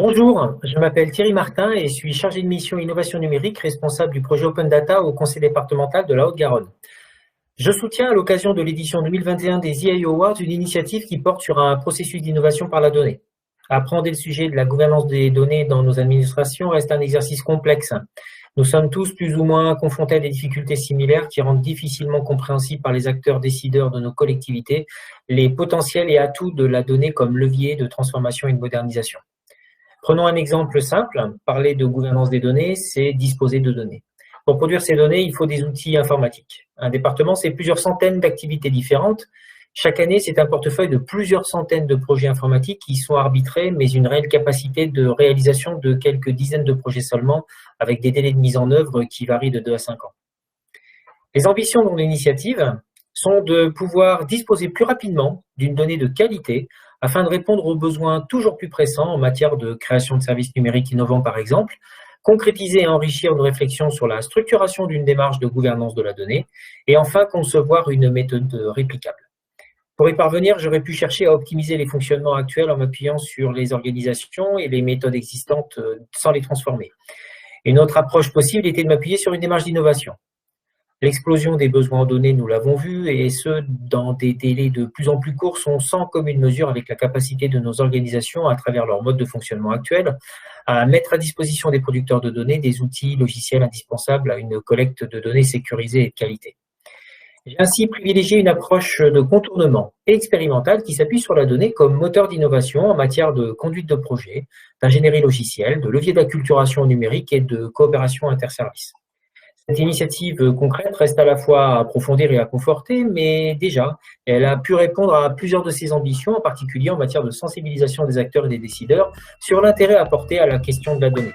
Bonjour, je m'appelle Thierry Martin et suis chargé de mission innovation numérique, responsable du projet Open Data au conseil départemental de la Haute-Garonne. Je soutiens à l'occasion de l'édition 2021 des EIO Awards une initiative qui porte sur un processus d'innovation par la donnée. Appréhender le sujet de la gouvernance des données dans nos administrations reste un exercice complexe. Nous sommes tous plus ou moins confrontés à des difficultés similaires qui rendent difficilement compréhensibles par les acteurs décideurs de nos collectivités les potentiels et atouts de la donnée comme levier de transformation et de modernisation. Prenons un exemple simple. Parler de gouvernance des données, c'est disposer de données. Pour produire ces données, il faut des outils informatiques. Un département, c'est plusieurs centaines d'activités différentes. Chaque année, c'est un portefeuille de plusieurs centaines de projets informatiques qui sont arbitrés, mais une réelle capacité de réalisation de quelques dizaines de projets seulement, avec des délais de mise en œuvre qui varient de 2 à 5 ans. Les ambitions de mon initiative sont de pouvoir disposer plus rapidement d'une donnée de qualité afin de répondre aux besoins toujours plus pressants en matière de création de services numériques innovants, par exemple, concrétiser et enrichir nos réflexions sur la structuration d'une démarche de gouvernance de la donnée, et enfin concevoir une méthode réplicable. Pour y parvenir, j'aurais pu chercher à optimiser les fonctionnements actuels en m'appuyant sur les organisations et les méthodes existantes sans les transformer. Une autre approche possible était de m'appuyer sur une démarche d'innovation. L'explosion des besoins en données, nous l'avons vu, et ce, dans des délais de plus en plus courts, sont sans commune mesure avec la capacité de nos organisations, à travers leur mode de fonctionnement actuel, à mettre à disposition des producteurs de données des outils logiciels indispensables à une collecte de données sécurisée et de qualité. J'ai ainsi privilégié une approche de contournement et expérimentale qui s'appuie sur la donnée comme moteur d'innovation en matière de conduite de projet, d'ingénierie logicielle, de levier d'acculturation numérique et de coopération interservices. Cette initiative concrète reste à la fois à approfondir et à conforter, mais déjà, elle a pu répondre à plusieurs de ses ambitions, en particulier en matière de sensibilisation des acteurs et des décideurs sur l'intérêt apporté à la question de la donnée.